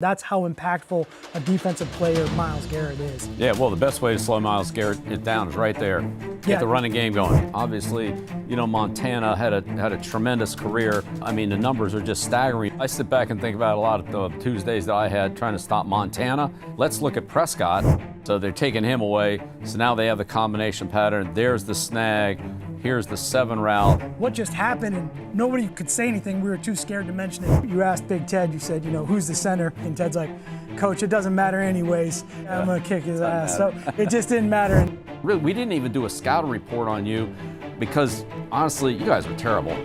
That's how impactful a defensive player Myles Garrett is. Yeah, well, the best way to slow Myles Garrett down is right there. Get the running game going. Obviously, you know, Montana had a tremendous career. I mean, the numbers are just staggering. I sit back and think about a lot of the Tuesdays that I had trying to stop Montana. Let's look at Prescott. So they're taking him away. So now they have the combination pattern. There's the snag. Here's the 7 route. What just happened, and nobody could say anything. We were too scared to mention it. You asked Big Ted, you said, you know, who's the center? And Ted's like, Coach, it doesn't matter anyways. I'm going to kick his ass. So it just didn't matter. Really, we didn't even do a scouting report on you because, honestly, you guys were terrible.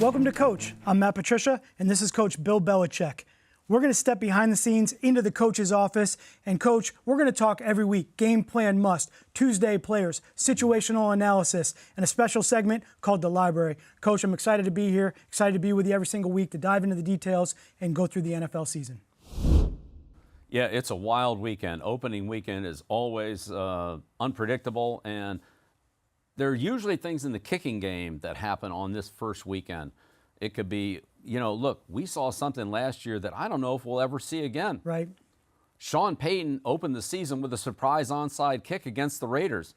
Welcome to Coach. I'm Patricia, and this is Coach Bill Belichick. We're going to step behind the scenes into the coach's office. And Coach, we're going to talk every week, game plan must, Tuesday players, situational analysis, and a special segment called The Library. Coach, I'm excited to be here, excited to be with you every single week to dive into the details and go through the NFL season. Yeah, it's a wild weekend. Opening weekend is always unpredictable, and there are usually things in the kicking game that happen on this first weekend. It could be, you know, look, we saw something last year that I don't know if we'll ever see again. Right. Sean Payton opened the season with a surprise onside kick against the Raiders.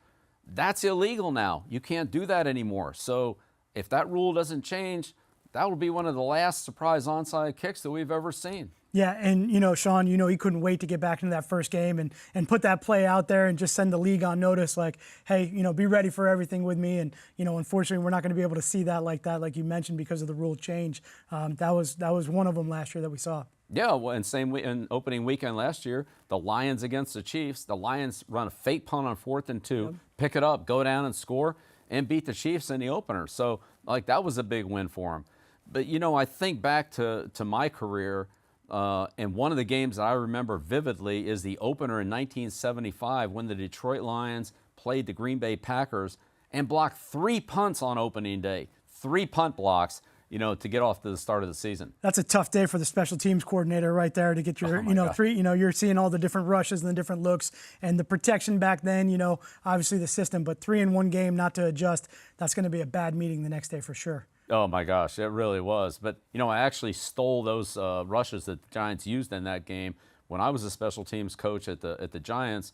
That's illegal now. You can't do that anymore. So if that rule doesn't change, that will be one of the last surprise onside kicks that we've ever seen. Yeah, and, you know, Sean, you know, he couldn't wait to get back into that first game and put that play out there and just send the league on notice like, hey, you know, be ready for everything with me. And, you know, unfortunately, we're not going to be able to see that, like you mentioned, because of the rule change. That was one of them last year that we saw. Yeah, well, and same in opening weekend last year, the Lions against the Chiefs. The Lions run a fake punt on 4th and 2, pick it up, go down and score, and beat the Chiefs in the opener. So, like, that was a big win for them. But, you know, I think back to my career, and one of the games that I remember vividly is the opener in 1975 when the Detroit Lions played the Green Bay Packers and blocked 3 punts on opening day. 3 punt blocks, you know, to get off to the start of the season. That's a tough day for the special teams coordinator right there to get your, you're seeing all the different rushes and the different looks and the protection back then, you know, obviously the system, but 3 in 1 game not to adjust, that's going to be a bad meeting the next day for sure. Oh, my gosh, it really was. But, you know, I actually stole those rushes that the Giants used in that game. When I was a special teams coach at the Giants,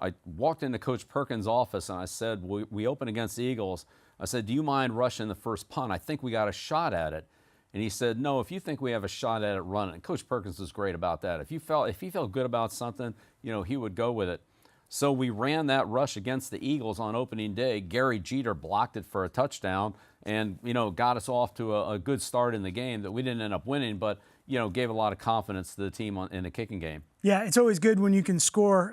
I walked into Coach Perkins' office and I said, we open against the Eagles. I said, do you mind rushing the first punt? I think we got a shot at it. And he said, no, if you think we have a shot at it, run it. And Coach Perkins was great about that. If he felt good about something, you know, he would go with it. So we ran that rush against the Eagles on opening day. Gary Jeter blocked it for a touchdown and, you know, got us off to a good start in the game that we didn't end up winning, but, you know, gave a lot of confidence to the team in the kicking game. Yeah, it's always good when you can score,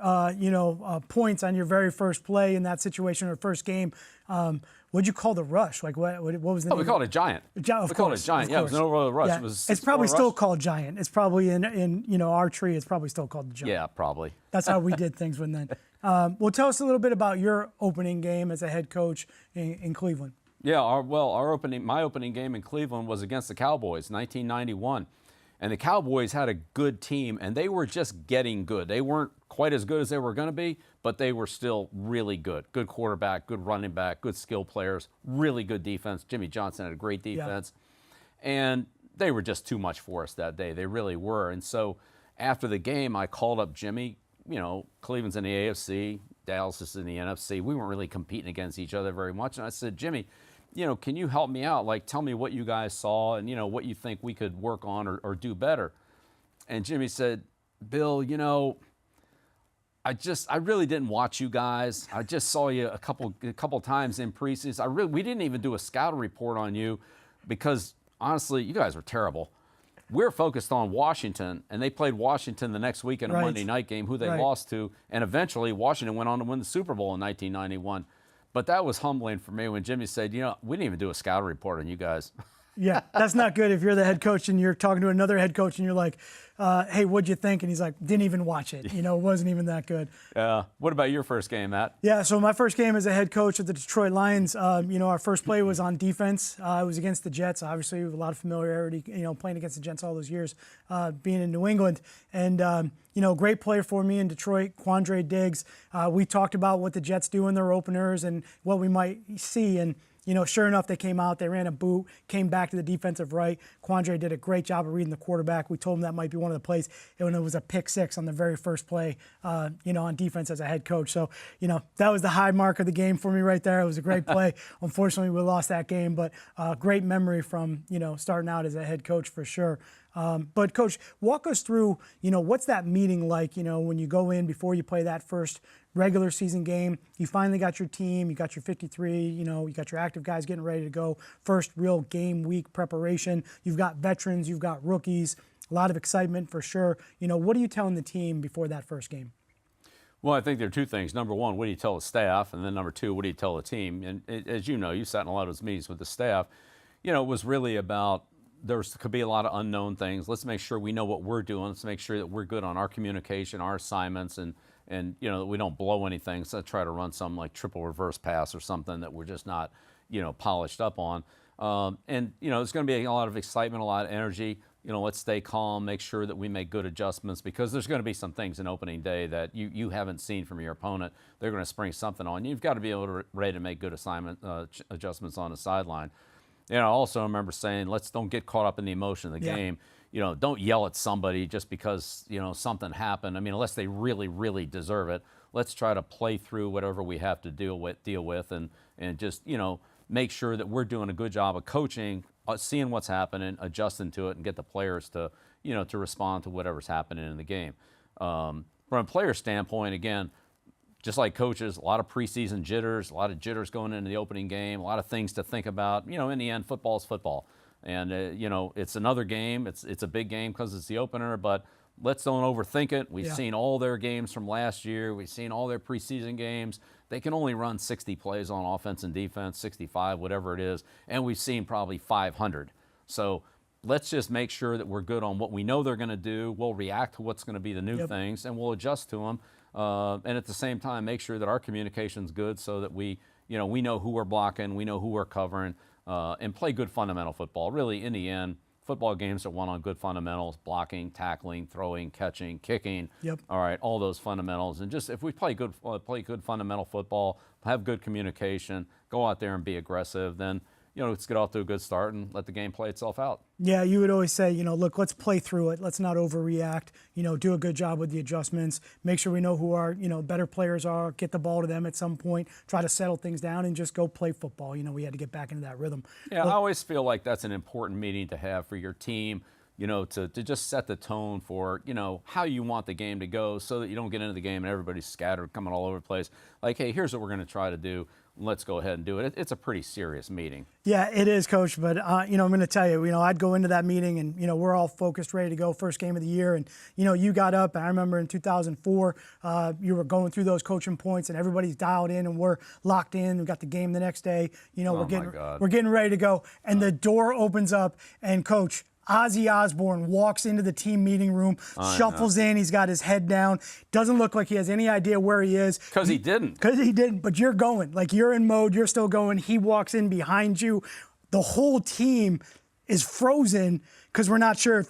points on your very first play in that situation or first game. What'd you call the rush? Like what was the name? We called it Giant. We called it Giant. Yeah, it was an overall rush. Yeah. It's probably still called Giant. It's probably in you know, our tree, it's probably still called the Giant. Yeah, probably. That's how we did things when then. Well, tell us a little bit about your opening game as a head coach in Cleveland. Yeah, my opening game in Cleveland was against the Cowboys, 1991. And the Cowboys had a good team, and they were just getting good. They weren't quite as good as they were going to be, but they were still really good. Good quarterback, good running back, good skill players, really good defense. Jimmy Johnson had a great defense. Yeah. And they were just too much for us that day. They really were. And so after the game, I called up Jimmy. You know, Cleveland's in the AFC, Dallas is in the NFC. We weren't really competing against each other very much. And I said, Jimmy, you know, can you help me out? Like, tell me what you guys saw and, you know, what you think we could work on or do better. And Jimmy said, Bill, you know, I really didn't watch you guys. I just saw you a couple times in preseason. We didn't even do a scouting report on you because, honestly, you guys were terrible. We're focused on Washington, and they played Washington the next week in a Monday night game, who they lost to, and eventually Washington went on to win the Super Bowl in 1991. But that was humbling for me when Jimmy said, you know, we didn't even do a scouting report on you guys. Yeah, that's not good if you're the head coach and you're talking to another head coach and you're like, hey, what'd you think? And he's like, didn't even watch it. It wasn't even that good. What about your first game, Matt? Yeah, so my first game as a head coach of the Detroit Lions, our first play was on defense. It was against the Jets. Obviously, with a lot of familiarity, playing against the Jets all those years, being in New England. And, great player for me in Detroit, Quandre Diggs. We talked about what the Jets do in their openers and what we might see. And, sure enough, they came out, they ran a boot, came back to the defensive right. Quandre did a great job of reading the quarterback. We told him that might be one of the plays. And it was a pick six on the very first play, on defense as a head coach. So, that was the high mark of the game for me right there. It was a great play. Unfortunately, we lost that game, but great memory from, starting out as a head coach for sure. But Coach, walk us through, what's that meeting like, when you go in before you play that first regular season game, you finally got your team, you got your 53, you got your active guys getting ready to go. First real game week preparation. You've got veterans, you've got rookies, a lot of excitement for sure. What are you telling the team before that first game? Well, I think there are two things. Number one, what do you tell the staff? And then number two, what do you tell the team? And as you know, you sat in a lot of those meetings with the staff. It was really about could be a lot of unknown things. Let's make sure we know what we're doing. Let's make sure that we're good on our communication, our assignments, and that we don't blow anything. So try to run some like triple reverse pass or something that we're just not, polished up on. There's going to be a lot of excitement, a lot of energy. Let's stay calm, make sure that we make good adjustments because there's going to be some things in opening day that you haven't seen from your opponent. They're going to spring something on you. You've got to be ready to make good adjustments on the sideline. I also remember saying, don't get caught up in the emotion of the game. Don't yell at somebody just because, something happened. I mean, unless they really, really deserve it. Let's try to play through whatever we have to deal with and just, make sure that we're doing a good job of coaching, seeing what's happening, adjusting to it, and get the players to, to respond to whatever's happening in the game. From a player standpoint, again, just like coaches, a lot of preseason jitters, a lot of jitters going into the opening game, a lot of things to think about. In the end, football is football. And, it's another game. It's a big game because it's the opener, but let's don't overthink it. We've seen all their games from last year. We've seen all their preseason games. They can only run 60 plays on offense and defense, 65, whatever it is, and we've seen probably 500. So let's just make sure that we're good on what we know they're going to do. We'll react to what's going to be the new things, and we'll adjust to them. And at the same time, make sure that our communication's good so that we know who we're blocking, we know who we're covering, and play good fundamental football. Really, in the end, football games are won on good fundamentals: blocking, tackling, throwing, catching, kicking. All right, all those fundamentals. And just if we play good fundamental football, have good communication, go out there and be aggressive, then let's get off to a good start and let the game play itself out. Yeah, you would always say, look, let's play through it. Let's not overreact. Do a good job with the adjustments. Make sure we know who our, better players are. Get the ball to them at some point. Try to settle things down and just go play football. We had to get back into that rhythm. Yeah, I always feel like that's an important meeting to have for your team. To just set the tone for, how you want the game to go so that you don't get into the game and everybody's scattered, coming all over the place. Like, hey, here's what we're going to try to do. Let's go ahead and do it. It's a pretty serious meeting. Yeah, it is, Coach. But, I'm going to tell you, I'd go into that meeting and, we're all focused, ready to go, first game of the year. And, you got up. And I remember in 2004, you were going through those coaching points and everybody's dialed in and we're locked in. We got the game the next day. We're getting ready to go. And the door opens up and, Coach, Ozzy Osbourne walks into the team meeting room, shuffles in. He's got his head down. Doesn't look like he has any idea where he is. Because he didn't. But you're going. Like, you're in mode. You're still going. He walks in behind you. The whole team is frozen because we're not sure if,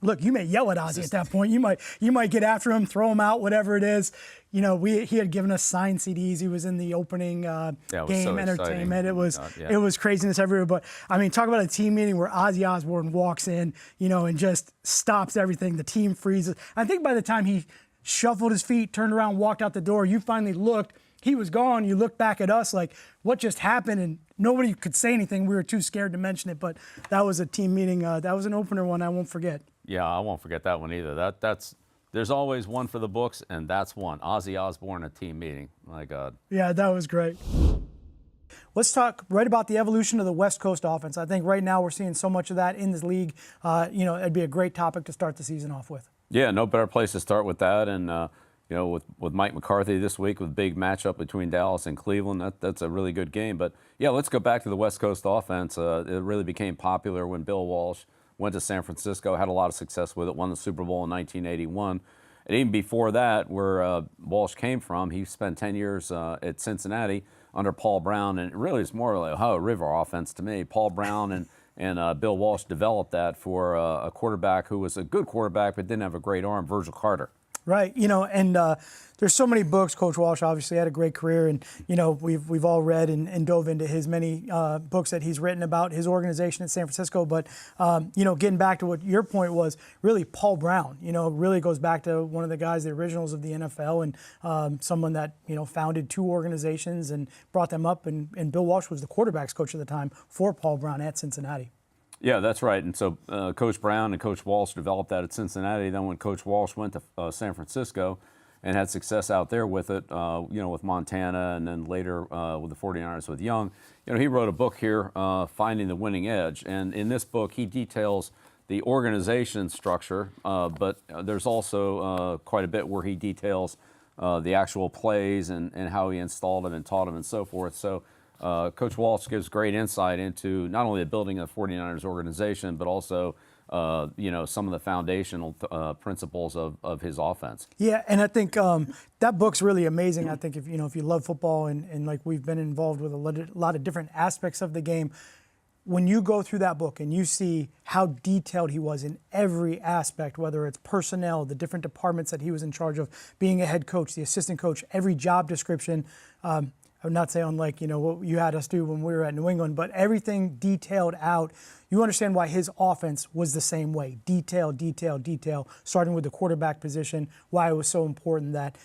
look, you may yell at Ozzy at that point. You might get after him, throw him out, whatever it is. He had given us signed CDs. He was in the opening game, so entertainment. It was craziness everywhere. But, talk about a team meeting where Ozzy Osbourne walks in, and just stops everything. The team freezes. I think by the time he shuffled his feet, turned around, walked out the door, you finally looked. He was gone. You looked back at us like, what just happened? And nobody could say anything. We were too scared to mention it. But that was a team meeting. That was an opener one I won't forget. Yeah, I won't forget that one either. There's always one for the books, and that's one. Ozzy Osbourne, a team meeting. My God. Yeah, that was great. Let's talk right about the evolution of the West Coast offense. I think right now we're seeing so much of that in this league. It'd be a great topic to start the season off with. Yeah, no better place to start with that. And, with Mike McCarthy this week with a big matchup between Dallas and Cleveland. That's a really good game. But yeah, let's go back to the West Coast offense. It really became popular when Bill Walsh went to San Francisco, had a lot of success with it, won the Super Bowl in 1981. And even before that, where Walsh came from, he spent 10 years at Cincinnati under Paul Brown, and it really is more like a river offense to me. Paul Brown and Bill Walsh developed that for a quarterback who was a good quarterback but didn't have a great arm, Virgil Carter. Right, and there's so many books. Coach Walsh obviously had a great career, and we've all read and dove into his many books that he's written about his organization in San Francisco. But getting back to what your point was, really Paul Brown, really goes back to one of the guys, the originals of the NFL, and someone that founded two organizations and brought them up. And Bill Walsh was the quarterbacks coach at the time for Paul Brown at Cincinnati. Yeah, that's right. And so Coach Brown and Coach Walsh developed that at Cincinnati. Then when Coach Walsh went to San Francisco and had success out there with it, with Montana, and then later with the 49ers with Young, he wrote a book here, Finding the Winning Edge. And in this book, he details the organization structure, but there's also quite a bit where he details the actual plays and how he installed them and taught them and so forth. So Coach Walsh gives great insight into not only the building of the 49ers organization, but also, some of the foundational principles of his offense. Yeah, and I think that book's really amazing. I think if you love football and like we've been involved with a lot of different aspects of the game, when you go through that book and you see how detailed he was in every aspect, whether it's personnel, the different departments that he was in charge of, being a head coach, the assistant coach, every job description, I would not say unlike, what you had us do when we were at New England, but everything detailed out. You understand why his offense was the same way. Detail, detail, detail, starting with the quarterback position, why it was so important that,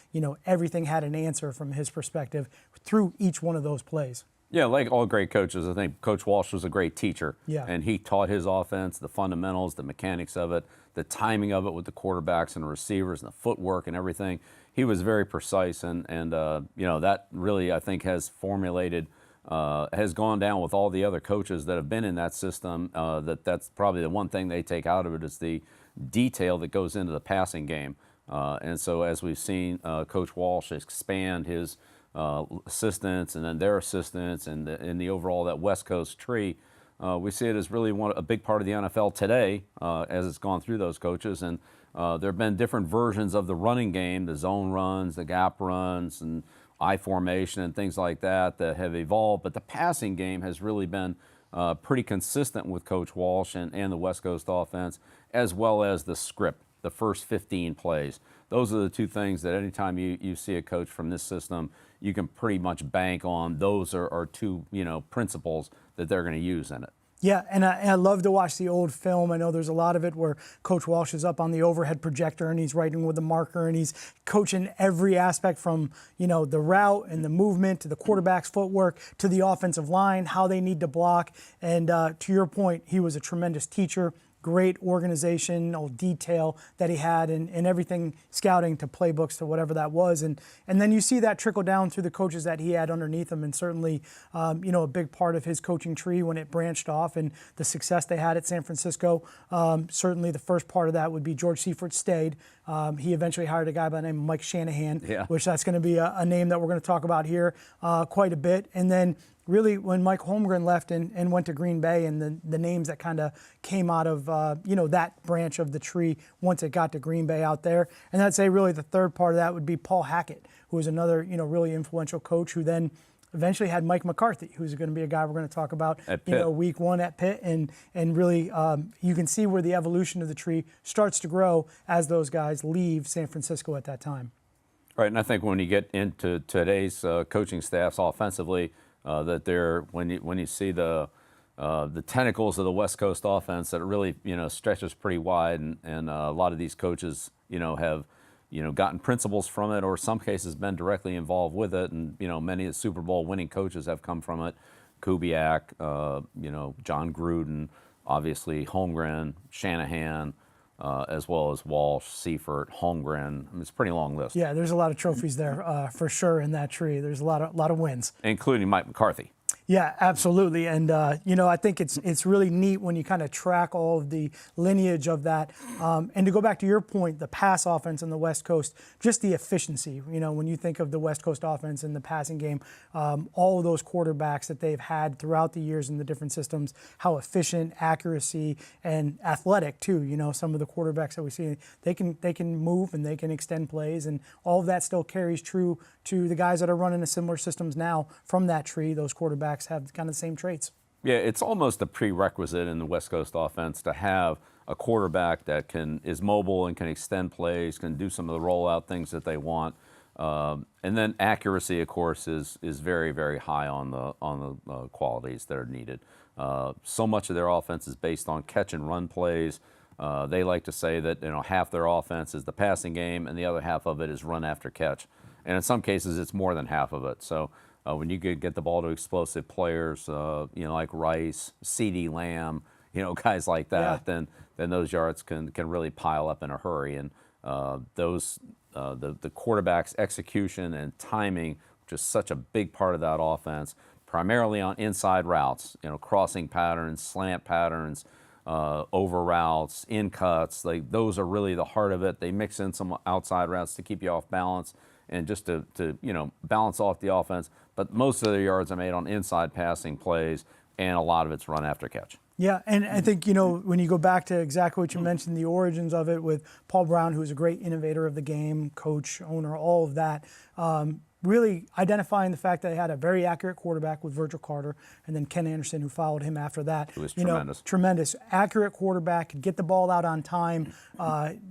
everything had an answer from his perspective through each one of those plays. Yeah, like all great coaches, I think Coach Walsh was a great teacher. Yeah. And he taught his offense, the fundamentals, the mechanics of it, the timing of it with the quarterbacks and the receivers and the footwork and everything. He was very precise, and that really, I think, has formulated, has gone down with all the other coaches that have been in that system. That's probably the one thing they take out of it is the detail that goes into the passing game. And so as we've seen Coach Walsh expand his assistants and then their assistants and in the overall that West Coast tree, we see it as really a big part of the NFL today as it's gone through those coaches. And there have been different versions of the running game, the zone runs, the gap runs, and I formation and things like that have evolved. But the passing game has really been pretty consistent with Coach Walsh and the West Coast offense, as well as the script, the first 15 plays. Those are the two things that anytime you see a coach from this system, you can pretty much bank on. Those are two principles that they're going to use in it. Yeah, and I love to watch the old film. I know there's a lot of it where Coach Walsh is up on the overhead projector and he's writing with a marker and he's coaching every aspect from, the route and the movement to the quarterback's footwork to the offensive line, how they need to block. And to your point, he was a tremendous teacher. Great organizational detail that he had in everything, scouting to playbooks to whatever that was. And then you see that trickle down through the coaches that he had underneath him, and certainly, a big part of his coaching tree when it branched off and the success they had at San Francisco. Certainly the first part of that would be George Seifert stayed. He eventually hired a guy by the name of Mike Shanahan, which that's going to be a name that we're going to talk about here quite a bit. And then really when Mike Holmgren left and went to Green Bay, and the names that kind of came out of, that branch of the tree once it got to Green Bay out there. And I'd say really the third part of that would be Paul Hackett, who was another, really influential coach who then eventually had Mike McCarthy, who's going to be a guy we're going to talk about, week one at Pitt. And really you can see where the evolution of the tree starts to grow as those guys leave San Francisco at that time. Right, and I think when you get into today's coaching staffs offensively, that they're when you see the tentacles of the West Coast offense, that it really stretches pretty wide, and a lot of these coaches have gotten principles from it, or some cases been directly involved with it, and many of the Super Bowl winning coaches have come from it. Kubiak, John Gruden, obviously Holmgren, Shanahan. As well as Walsh, Seifert, Holmgren. I mean, it's a pretty long list. Yeah, there's a lot of trophies there for sure in that tree. There's a lot of wins, including Mike McCarthy. Yeah, absolutely. And, I think it's really neat when you kind of track all of the lineage of that. And to go back to your point, the pass offense on the West Coast, just the efficiency. When you think of the West Coast offense and the passing game, all of those quarterbacks that they've had throughout the years in the different systems, how efficient, accuracy, and athletic too. Some of the quarterbacks that we see, they can move and they can extend plays, and all of that still carries true to the guys that are running the similar systems now from that tree. Those quarterbacks have kind of the same traits. Yeah, it's almost a prerequisite in the West Coast offense to have a quarterback that is mobile and can extend plays, can do some of the rollout things that they want, and then accuracy, of course, is very, very high on the qualities that are needed. So much of their offense is based on catch and run plays. They like to say that half their offense is the passing game, and the other half of it is run after catch. And in some cases, it's more than half of it. So when you get the ball to explosive players, like Rice, CeeDee Lamb, guys like that, then those yards can really pile up in a hurry. And the quarterback's execution and timing, which is such a big part of that offense, primarily on inside routes, crossing patterns, slant patterns, over routes, in cuts, those are really the heart of it. They mix in some outside routes to keep you off balance and just to balance off the offense. But most of their yards are made on inside passing plays, and a lot of it's run after catch. Yeah, and I think, when you go back to exactly what you mentioned, the origins of it with Paul Brown, who's a great innovator of the game, coach, owner, all of that, really identifying the fact that they had a very accurate quarterback with Virgil Carter, and then Ken Anderson, who followed him after that. It was tremendous. Tremendous. Accurate quarterback, could get the ball out on time,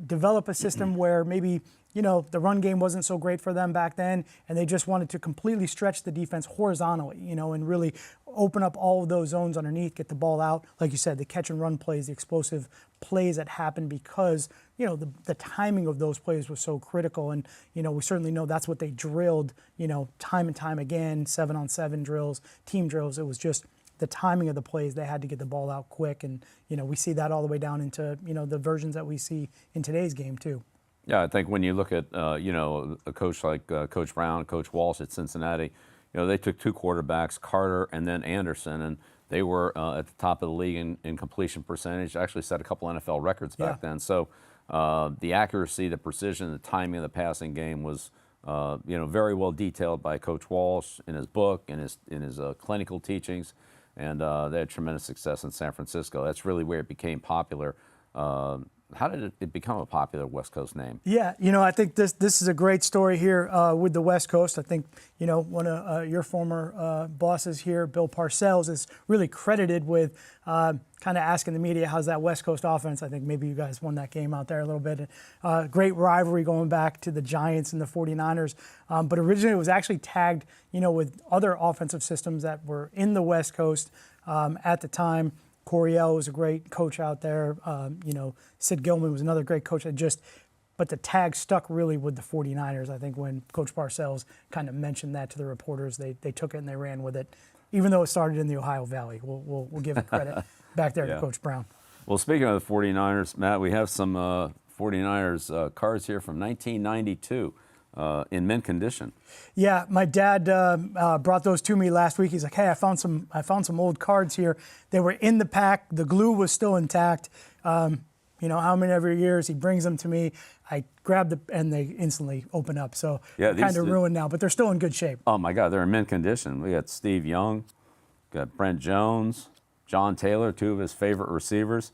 develop a system where maybe the run game wasn't so great for them back then, and they just wanted to completely stretch the defense horizontally, and really open up all of those zones underneath, get the ball out. Like you said, the catch and run plays, the explosive plays that happened because, the timing of those plays was so critical. And, we certainly know that's what they drilled, time and time again, 7-on-7 drills, team drills. It was just the timing of the plays. They had to get the ball out quick. And, we see that all the way down into, the versions that we see in today's game too. Yeah, I think when you look at, a coach like Coach Brown, Coach Walsh at Cincinnati, they took two quarterbacks, Carter and then Anderson, and they were at the top of the league in completion percentage. Actually set a couple NFL records back then. So the accuracy, the precision, the timing of the passing game was, very well detailed by Coach Walsh in his book, in his clinical teachings, and they had tremendous success in San Francisco. That's really where it became popular. How did it become a popular West Coast name? Yeah, I think this is a great story here with the West Coast. I think, one of your former bosses here, Bill Parcells, is really credited with kind of asking the media, how's that West Coast offense? I think maybe you guys won that game out there a little bit. Great rivalry going back to the Giants and the 49ers. But originally it was actually tagged, with other offensive systems that were in the West Coast at the time. Coryell was a great coach out there. Sid Gilman was another great coach. But the tag stuck really with the 49ers. I think when Coach Parcells kind of mentioned that to the reporters, they took it and they ran with it, even though it started in the Ohio Valley. We'll give it credit back there to Coach Brown. Well, speaking of the 49ers, Matt, we have some 49ers cards here from 1992. In mint condition. Yeah, my dad brought those to me last week. He's like, "Hey, I found some old cards here. They were in the pack. The glue was still intact. How many every years he brings them to me. I grab and they instantly open up. So kind of ruined now, but they're still in good shape. Oh my God, they're in mint condition. We got Steve Young, got Brent Jones, John Taylor, two of his favorite receivers.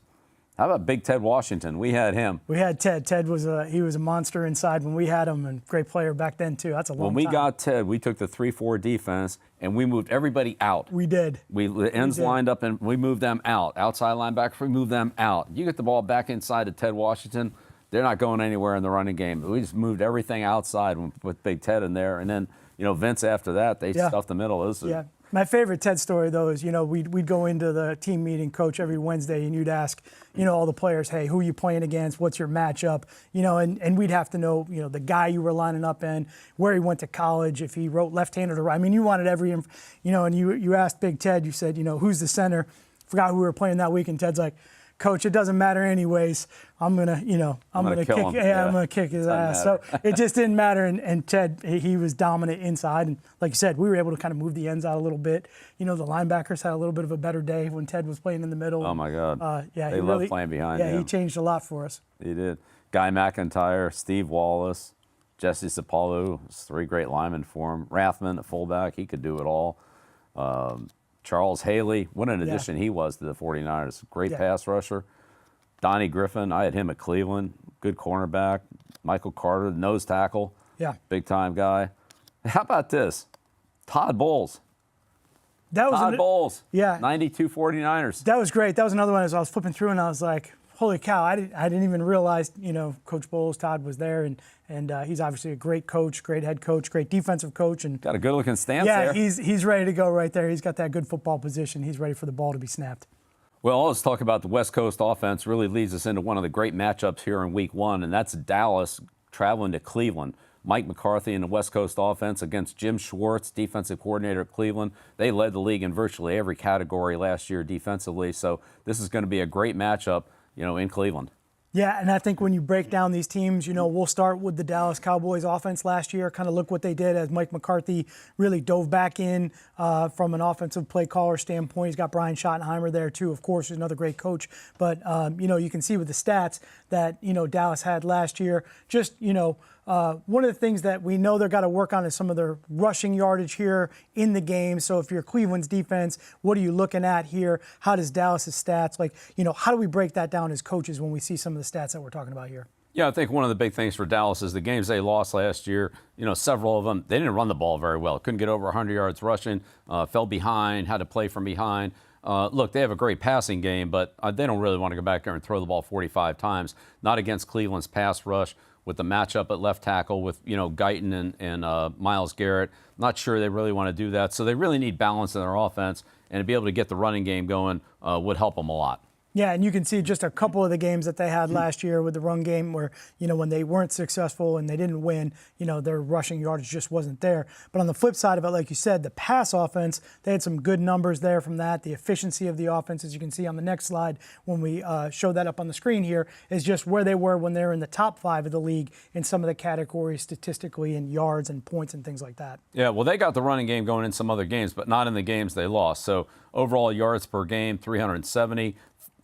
How about Big Ted Washington? We had him. We had Ted. Ted was a monster inside when we had him, and great player back then too. That's a long time. When we got Ted, we took the 3-4 defense and we moved everybody out. We did. The ends lined up and we moved them out. Outside linebacker, we moved them out. You get the ball back inside to Ted Washington, they're not going anywhere in the running game. We just moved everything outside with Big Ted in there, and then Vince after that they stuffed the middle. My favorite Ted story, though, is, we'd go into the team meeting, coach, every Wednesday, and you'd ask, all the players, hey, who are you playing against? What's your matchup? And we'd have to know, the guy you were lining up in, where he went to college, if he wrote left-handed or right. I mean, you wanted every, and you asked Big Ted, you said, who's the center? Forgot who we were playing that week, and Ted's like, Coach, it doesn't matter anyways. I'm gonna kick. Him. Yeah, I'm gonna kick his ass. So it just didn't matter. And Ted, he was dominant inside. And like you said, we were able to kind of move the ends out a little bit. The linebackers had a little bit of a better day when Ted was playing in the middle. Oh my God. Yeah, they love playing behind him. Yeah, he changed a lot for us. He did. Guy McIntyre, Steve Wallace, Jesse Sapolu, 3 great linemen for him. Rathman, the fullback, he could do it all. Charles Haley, what an addition he was to the 49ers. Great pass rusher. Donnie Griffin, I had him at Cleveland. Good cornerback. Michael Carter, nose tackle. Yeah. Big time guy. How about this? Todd Bowles. Todd Bowles. Yeah. 92 49ers. That was great. That was another one as I was flipping through and I was like, holy cow, I didn't even realize, Coach Bowles, Todd was there, and he's obviously a great coach, great head coach, great defensive coach. And got a good-looking stance there. Yeah, he's ready to go right there. He's got that good football position. He's ready for the ball to be snapped. Well, let's talk about the West Coast offense. Really leads us into one of the great matchups here in Week 1, and that's Dallas traveling to Cleveland. Mike McCarthy in the West Coast offense against Jim Schwartz, defensive coordinator at Cleveland. They led the league in virtually every category last year defensively, so this is going to be a great matchup, in Cleveland. Yeah, and I think when you break down these teams, we'll start with the Dallas Cowboys offense last year, kind of look what they did as Mike McCarthy really dove back in from an offensive play caller standpoint. He's got Brian Schottenheimer there too, of course, who's another great coach. But, you can see with the stats that, Dallas had last year, just, one of the things that we know they've got to work on is some of their rushing yardage here in the game. So if you're Cleveland's defense, what are you looking at here? How does Dallas's stats, how do we break that down as coaches when we see some of the stats that we're talking about here? Yeah, I think one of the big things for Dallas is the games they lost last year, several of them, they didn't run the ball very well. Couldn't get over 100 yards rushing, fell behind, had to play from behind. Look, they have a great passing game, but they don't really want to go back there and throw the ball 45 times. Not against Cleveland's pass rush. With the matchup at left tackle with, Guyton and Myles Garrett. Not sure they really want to do that. So they really need balance in their offense, and to be able to get the running game going would help them a lot. Yeah, and you can see just a couple of the games that they had last year with the run game where, when they weren't successful and they didn't win, their rushing yardage just wasn't there. But on the flip side of it, like you said, the pass offense, they had some good numbers there from that. The efficiency of the offense, as you can see on the next slide when we show that up on the screen here, is just where they were when they were in the top 5 of the league in some of the categories statistically in yards and points and things like that. Yeah, well, they got the running game going in some other games, but not in the games they lost. So overall yards per game, 370.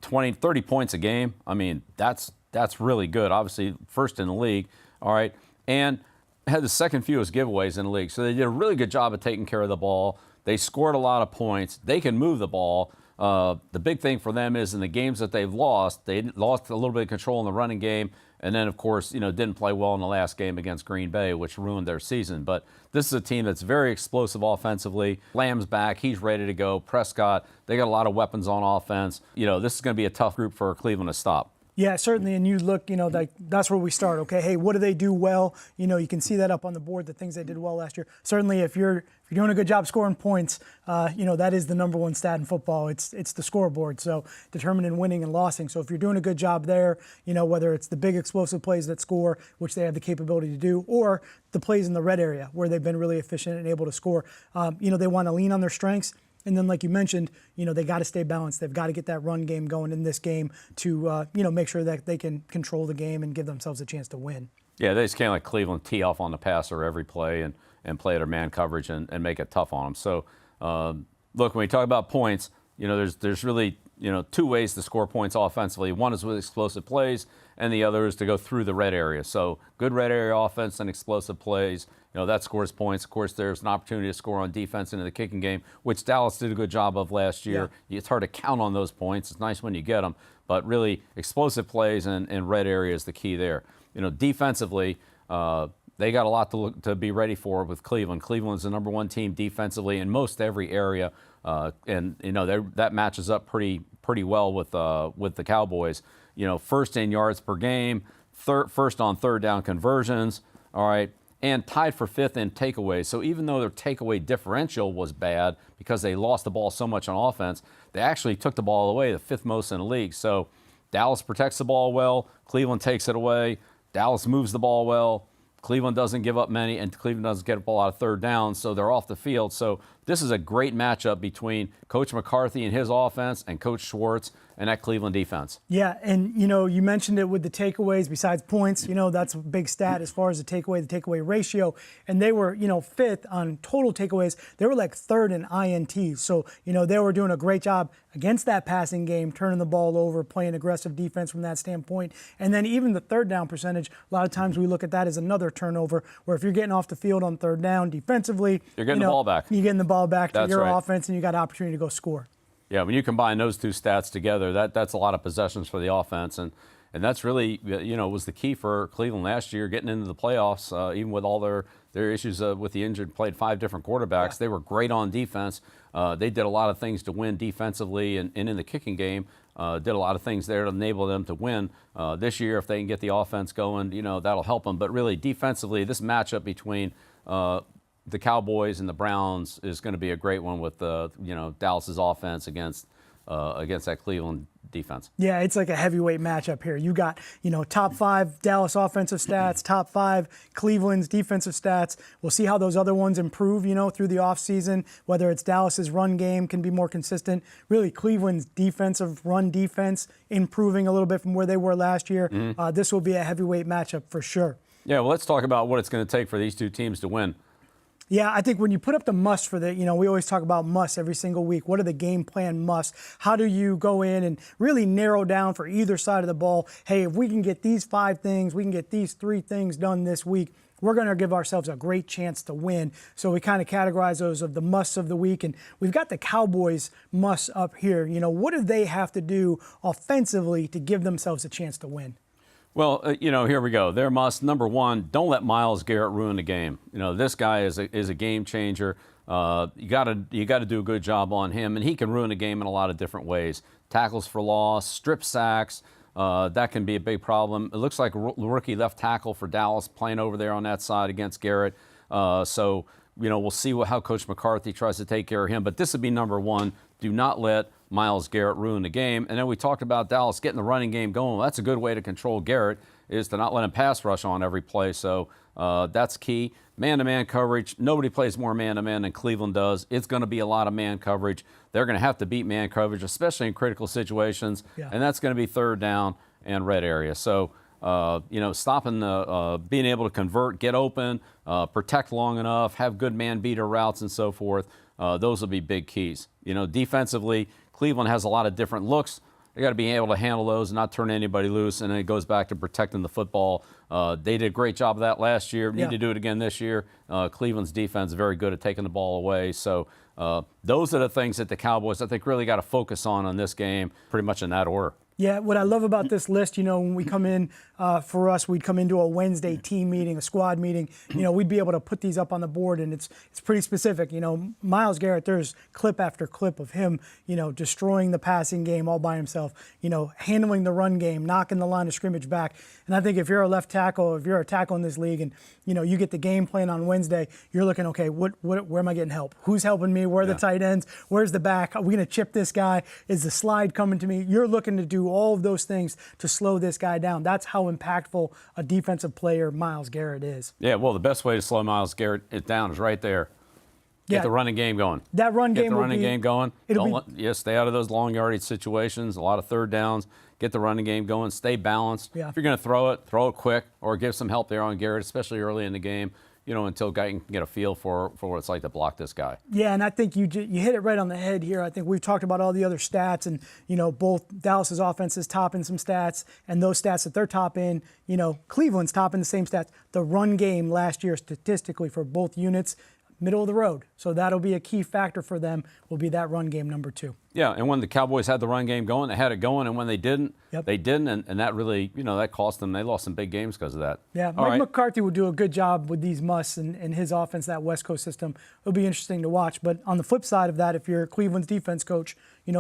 30 points a game. I mean, that's really good. Obviously, first in the league. All right. And had the second fewest giveaways in the league. So they did a really good job of taking care of the ball. They scored a lot of points. They can move the ball. The big thing for them is in the games that they've lost, they lost a little bit of control in the running game. And then, of course, didn't play well in the last game against Green Bay, which ruined their season. But this is a team that's very explosive offensively. Lamb's back. He's ready to go. Prescott, they got a lot of weapons on offense. This is going to be a tough group for Cleveland to stop. Yeah, certainly. And you look, that's where we start. Okay, hey, what do they do well? You can see that up on the board, the things they did well last year. Certainly, if you're doing a good job scoring points, that is the number one stat in football. It's the scoreboard, so determining winning and losing. So if you're doing a good job there, whether it's the big explosive plays that score, which they have the capability to do, or the plays in the red area where they've been really efficient and able to score, they want to lean on their strengths. And then, like you mentioned, they got to stay balanced. They've got to get that run game going in this game to, make sure that they can control the game and give themselves a chance to win. Yeah, they just can't let Cleveland tee off on the passer every play and play their man coverage and make it tough on them. So, look, when we talk about points, there's really, 2 ways to score points offensively. One is with explosive plays, and the other is to go through the red area. So good red area offense and explosive plays, that scores points. Of course, there's an opportunity to score on defense into the kicking game, which Dallas did a good job of last year. Yeah. It's hard to count on those points. It's nice when you get them, but really explosive plays and red area is the key there. That they got a lot to be ready for with Cleveland. Cleveland's the number 1 team defensively in most every area, and that matches up pretty well with the Cowboys. First in yards per game, first on third down conversions. All right. And tied for 5th in takeaways. So even though their takeaway differential was bad because they lost the ball so much on offense, they actually took the ball away, the 5th most in the league. So Dallas protects the ball well, Cleveland takes it away, Dallas moves the ball well, Cleveland doesn't give up many, and Cleveland doesn't get up a lot of third downs, so they're off the field. So this is a great matchup between Coach McCarthy and his offense and Coach Schwartz and that Cleveland defense. Yeah, and you mentioned it with the takeaways besides points. That's a big stat as far as the takeaway ratio. And they were, fifth on total takeaways. They were like third in INTs. So, they were doing a great job against that passing game, turning the ball over, playing aggressive defense from that standpoint. And then even the third down percentage, a lot of times we look at that as another turnover, where if you're getting off the field on third down defensively, you're getting the ball back. You're getting the ball back to your right. offense, and you got an opportunity to go score. Yeah, when you combine those two stats together, that's a lot of possessions for the offense, and that's really was the key for Cleveland last year, getting into the playoffs. Even with all their issues with the injured, played 5 different quarterbacks. Yeah. They were great on defense. They did a lot of things to win defensively, and in the kicking game, did a lot of things there to enable them to win. This year, if they can get the offense going, that'll help them. But really, defensively, this matchup between the Cowboys and the Browns is going to be a great one with Dallas's offense against that Cleveland defense. Yeah, it's like a heavyweight matchup here. You got, top 5 Dallas offensive stats, top 5 Cleveland's defensive stats. We'll see how those other ones improve, through the offseason, whether it's Dallas's run game can be more consistent. Really, Cleveland's run defense improving a little bit from where they were last year. Mm-hmm. This will be a heavyweight matchup for sure. Yeah, well, let's talk about what it's going to take for these two teams to win. Yeah, I think when you put up the must for the, we always talk about must every single week. What are the game plan musts? How do you go in and really narrow down for either side of the ball? Hey, if we can get these 5 things, we can get these 3 things done this week, we're going to give ourselves a great chance to win. So we kind of categorize those of the musts of the week. And we've got the Cowboys musts up here. What do they have to do offensively to give themselves a chance to win? Well, here we go. Their must, number 1, don't let Myles Garrett ruin the game. This guy is a game changer. You got to do a good job on him, and he can ruin the game in a lot of different ways. Tackles for loss, strip sacks, that can be a big problem. It looks like rookie left tackle for Dallas playing over there on that side against Garrett. So we'll see how Coach McCarthy tries to take care of him. But this would be number 1. Do not let Myles Garrett ruin the game. And then we talked about Dallas getting the running game going. Well, that's a good way to control Garrett, is to not let him pass rush on every play. So that's key. Man-to-man coverage. Nobody plays more man-to-man than Cleveland does. It's going to be a lot of man coverage. They're going to have to beat man coverage, especially in critical situations. Yeah. And that's going to be third down and red area. So, stopping being able to convert, get open, protect long enough, have good man beater routes and so forth. Those will be big keys. Defensively, Cleveland has a lot of different looks. They got to be able to handle those and not turn anybody loose, and then it goes back to protecting the football. They did a great job of that last year. Need to do it again this year. Cleveland's defense is very good at taking the ball away. So those are the things that the Cowboys, I think, really got to focus on this game, pretty much in that order. Yeah, what I love about this list, when we come in, for us, we'd come into a Wednesday team meeting, a squad meeting, we'd be able to put these up on the board, and it's pretty specific. Myles Garrett, there's clip after clip of him, destroying the passing game all by himself, handling the run game, knocking the line of scrimmage back. And I think if you're a left tackle, if you're a tackle in this league, and, you get the game plan on Wednesday, you're looking, okay, where am I getting help? Who's helping me? Where are the tight ends? Where's the back? Are we going to chip this guy? Is the slide coming to me? You're looking to do all of those things to slow this guy down. That's how impactful a defensive player Myles Garrett is. Yeah, well, the best way to slow Myles Garrett down is right there. Get the running game going. That run game Get the running game going. It'll stay out of those long yardage situations, a lot of third downs. Get the running game going. Stay balanced. Yeah. If you're going to throw it quick, or give some help there on Garrett, especially early in the game, until a guy can get a feel for what it's like to block this guy. Yeah, and I think you hit it right on the head here. I think we've talked about all the other stats, and, both Dallas's offense is topping some stats, and those stats that they're topping, Cleveland's topping the same stats. The run game last year statistically for both units, middle of the road. So that'll be a key factor for them, will be that run game number 2. Yeah, and when the Cowboys had the run game going, they had it going, and when they didn't, they didn't, and that really, that cost them. They lost some big games because of that. Yeah, Mike McCarthy will do a good job with these musts and his offense, that West Coast system. It'll be interesting to watch. But on the flip side of that, if you're Cleveland's defense coach,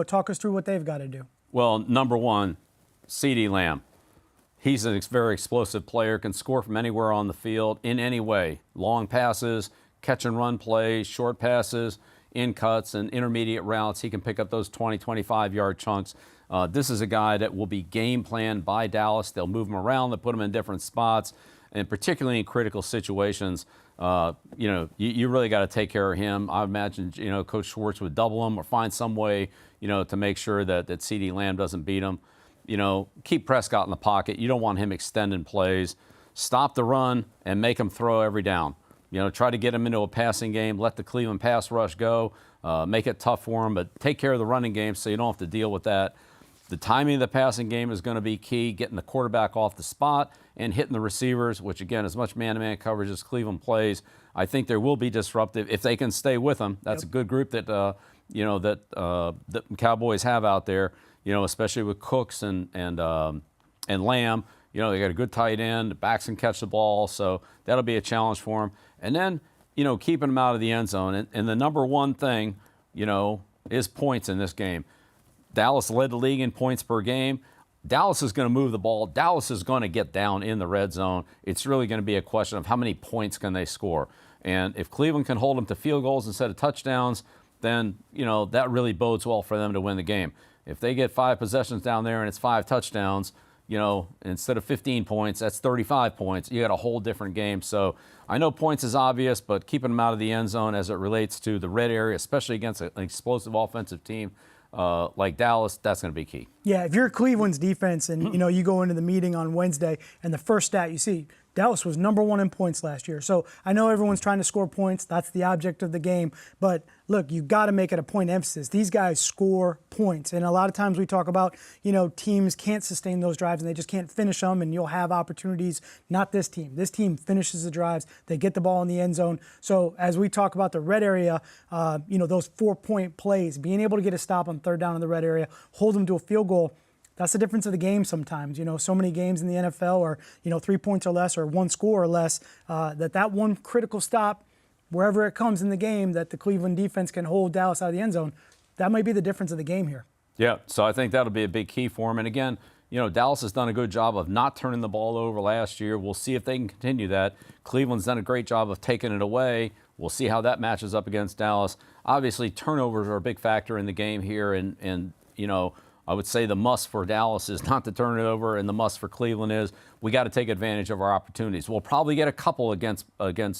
talk us through what they've got to do. Well, number 1, CeeDee Lamb. He's a very explosive player, can score from anywhere on the field in any way. Long passes, catch and run plays, short passes, in cuts, and intermediate routes. He can pick up those 20, 25-yard chunks. This is a guy that will be game planned by Dallas. They'll move him around. They'll put him in different spots, and particularly in critical situations. You really got to take care of him. I imagine, Coach Schwartz would double him or find some way, to make sure that CeeDee Lamb doesn't beat him. Keep Prescott in the pocket. You don't want him extending plays. Stop the run and make him throw every down. Try to get him into a passing game. Let the Cleveland pass rush go. Make it tough for him, but take care of the running game so you don't have to deal with that. The timing of the passing game is going to be key, getting the quarterback off the spot and hitting the receivers, which, again, as much man-to-man coverage as Cleveland plays, I think there will be disruptive if they can stay with them. That's a good group that the Cowboys have out there, especially with Cooks and Lamb. They got a good tight end. The backs can catch the ball, so that'll be a challenge for them. And then, keeping them out of the end zone. And the number one thing, is points in this game. Dallas led the league in points per game. Dallas is going to move the ball. Dallas is going to get down in the red zone. It's really going to be a question of how many points can they score. And if Cleveland can hold them to field goals instead of touchdowns, then, that really bodes well for them to win the game. If they get 5 possessions down there and it's 5 touchdowns, instead of 15 points, that's 35 points. You got a whole different game. So I know points is obvious, but keeping them out of the end zone as it relates to the red area, especially against an explosive offensive team like Dallas, that's going to be key. Yeah, if you're Cleveland's defense and, you go into the meeting on Wednesday and the first stat you see, Dallas was #1 in points last year. So I know everyone's trying to score points. That's the object of the game. But look, you got to make it a point emphasis. These guys score points. And a lot of times we talk about, teams can't sustain those drives and they just can't finish them, and you'll have opportunities. Not this team. This team finishes the drives. They get the ball in the end zone. So as we talk about the red area, those 4-point plays, being able to get a stop on third down in the red area, hold them to a field goal, that's the difference of the game sometimes. So many games in the NFL are, 3 points or less or 1 score or less, that one critical stop, wherever it comes in the game, that the Cleveland defense can hold Dallas out of the end zone, that might be the difference of the game here. Yeah, so I think that'll be a big key for him. And again, Dallas has done a good job of not turning the ball over last year. We'll see if they can continue that. Cleveland's done a great job of taking it away. We'll see how that matches up against Dallas. Obviously, turnovers are a big factor in the game here, and I would say the must for Dallas is not to turn it over, and the must for Cleveland is we got to take advantage of our opportunities. We'll probably get a couple against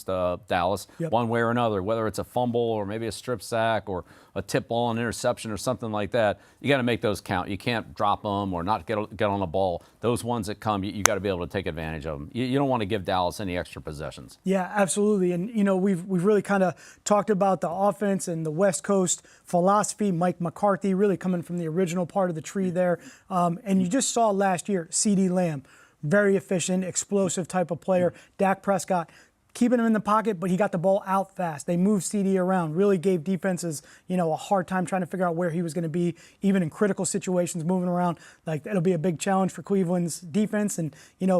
Dallas, one way or another, whether it's a fumble or maybe a strip sack or a tip ball, an interception or something like that. You got to make those count. You can't drop them or not get on the ball. Those ones that come, you got to be able to take advantage of them. You don't want to give Dallas any extra possessions. Yeah, absolutely. And, we've really kind of talked about the offense and the West Coast philosophy. Mike McCarthy really coming from the original part of the tree there. And you just saw last year, CeeDee Lamb, very efficient, explosive type of player. Dak Prescott, keeping him in the pocket, but he got the ball out fast. They moved CeeDee around, really gave defenses, a hard time trying to figure out where he was going to be, even in critical situations, moving around. Like, it'll be a big challenge for Cleveland's defense. And,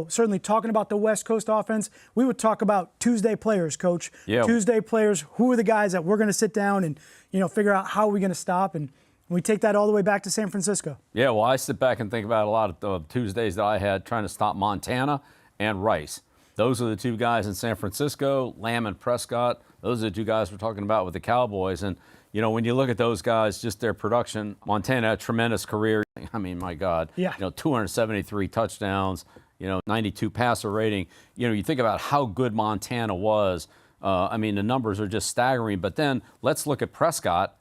certainly talking about the West Coast offense, we would talk about Tuesday players, Coach. Yeah. Tuesday players, who are the guys that we're going to sit down and, figure out how are we going to stop, and we take that all the way back to San Francisco. Yeah, well, I sit back and think about a lot of Tuesdays that I had trying to stop Montana and Rice. Those are the 2 guys in San Francisco, Lamb and Prescott. Those are the 2 guys we're talking about with the Cowboys. And, when you look at those guys, just their production, Montana had a tremendous career. I mean, my God. Yeah. 273 touchdowns, 92 passer rating. You think about how good Montana was. The numbers are just staggering. But then let's look at Prescott.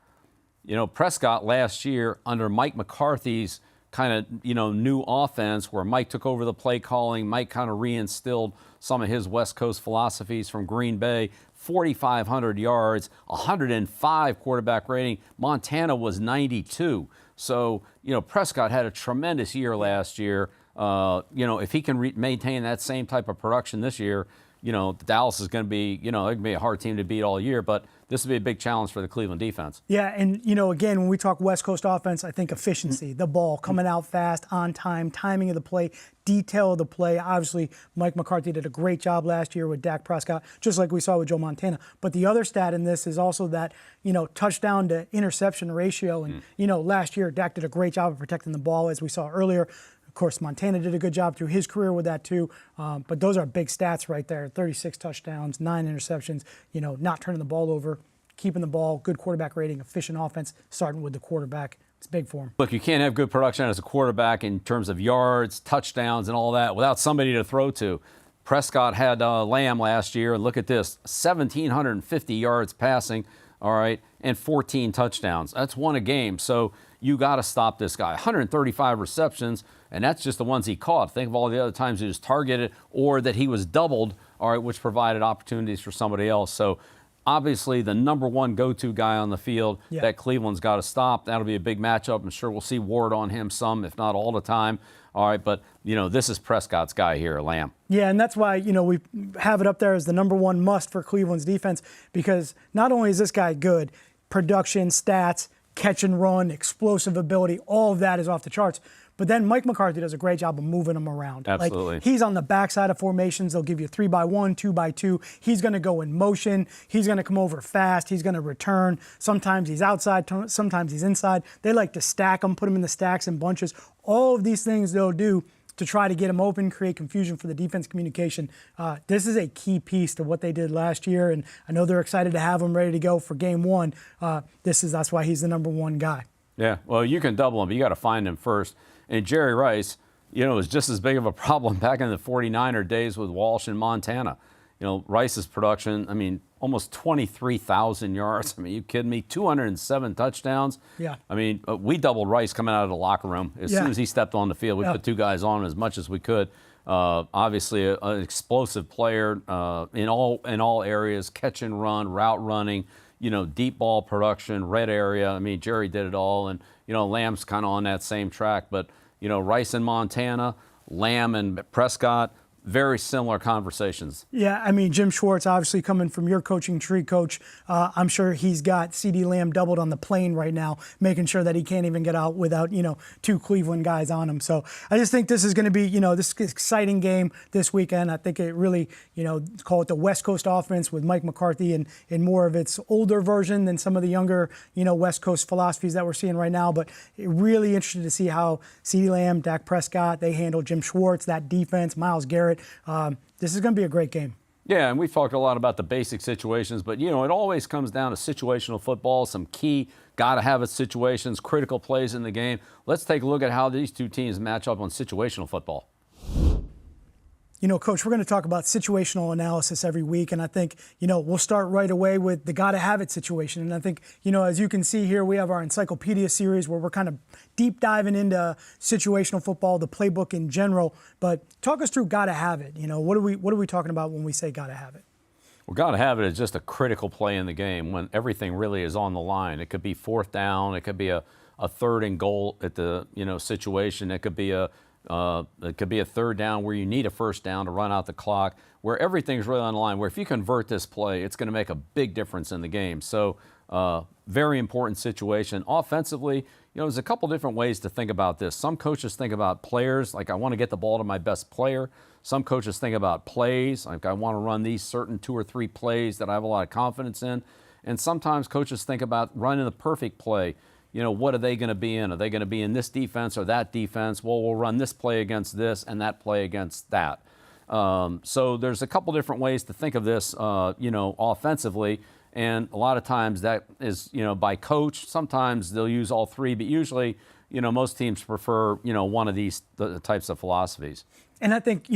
Prescott last year under Mike McCarthy's kind of, new offense where Mike took over the play calling, Mike kind of reinstilled some of his West Coast philosophies from Green Bay, 4,500 yards, 105 quarterback rating. Montana was 92. So, Prescott had a tremendous year last year. If he can maintain that same type of production this year, Dallas is going to be, it can be a hard team to beat all year, but this will be a big challenge for the Cleveland defense. Yeah, and, again, when we talk West Coast offense, I think efficiency, the ball coming out fast, on time, timing of the play, detail of the play. Obviously, Mike McCarthy did a great job last year with Dak Prescott, just like we saw with Joe Montana. But the other stat in this is also that, touchdown to interception ratio. And, last year, Dak did a great job of protecting the ball, as we saw earlier. Of course, Montana did a good job through his career with that too. But those are big stats right there. 36 touchdowns, 9 interceptions, not turning the ball over, keeping the ball, good quarterback rating, efficient offense, starting with the quarterback. It's big for him. Look, you can't have good production as a quarterback in terms of yards, touchdowns, and all that without somebody to throw to. Prescott had Lamb last year, and look at this, 1,750 yards passing, all right, and 14 touchdowns. That's one a game. So you got to stop this guy. 135 receptions, and that's just the ones he caught. Think of all the other times he was targeted or that he was doubled, all right, which provided opportunities for somebody else. So obviously the number one go-to guy on the field that Cleveland's got to stop. That'll be a big matchup. I'm sure we'll see Ward on him some, if not all the time. All right, but, this is Prescott's guy here, Lamb. Yeah, and that's why, we have it up there as the number one must for Cleveland's defense, because not only is this guy good, production, stats, catch and run, explosive ability, all of that is off the charts. But then Mike McCarthy does a great job of moving him around. Absolutely. Like, he's on the backside of formations. They'll give you 3x1, 2x2. He's going to go in motion. He's going to come over fast. He's going to return. Sometimes he's outside. Sometimes he's inside. They like to stack him, put him in the stacks and bunches. All of these things they'll do to try to get him open, create confusion for the defense communication. This is a key piece to what they did last year, and I know they're excited to have him ready to go for game one. That's why he's the number one guy. Yeah, well, you can double him, but you got to find him first. And Jerry Rice, was just as big of a problem back in the 49er days with Walsh in Montana. Rice's production, almost 23,000 yards. You kidding me? 207 touchdowns. Yeah. We doubled Rice coming out of the locker room. As soon as he stepped on the field, we put two guys on him as much as we could. Obviously, an explosive player in all areas, catch and run, route running, deep ball production, red area. Jerry did it all. And, Lamb's kind of on that same track. But, Rice in Montana, Lamb and Prescott, very similar conversations. Yeah, Jim Schwartz, obviously coming from your coaching tree, Coach, I'm sure he's got CeeDee Lamb doubled on the plane right now, making sure that he can't even get out without, two Cleveland guys on him. So I just think this is going to be, this exciting game this weekend. I think it really, call it the West Coast offense with Mike McCarthy and more of its older version than some of the younger, West Coast philosophies that we're seeing right now. But really interested to see how CeeDee Lamb, Dak Prescott, they handle Jim Schwartz, that defense, Myles Garrett. This is going to be a great game. Yeah, and we've talked a lot about the basic situations, but, it always comes down to situational football, some key, got-to-have-it situations, critical plays in the game. Let's take a look at how these two teams match up on situational football. Coach, we're going to talk about situational analysis every week, and I think, we'll start right away with the gotta-have-it situation. And I think, as you can see here, we have our encyclopedia series where we're kind of deep diving into situational football, the playbook in general. But talk us through gotta-have-it. What are we talking about when we say gotta-have-it? Well, gotta-have-it is just a critical play in the game when everything really is on the line. It could be fourth down. It could be a third and goal at the, situation. It could be a third down where you need a first down to run out the clock, where everything's really on the line, where if you convert this play, it's going to make a big difference in the game. So very important situation. Offensively, there's a couple different ways to think about this. Some coaches think about players, like I want to get the ball to my best player. Some coaches think about plays, like I want to run these certain 2 or 3 plays that I have a lot of confidence in. And sometimes coaches think about running the perfect play. What are they going to be in? Are they going to be in this defense or that defense? Well, we'll run this play against this and that play against that. So there's a couple different ways to think of this, offensively. And a lot of times that is, by coach. Sometimes they'll use all three, but usually, most teams prefer, one of these types of philosophies. And I think,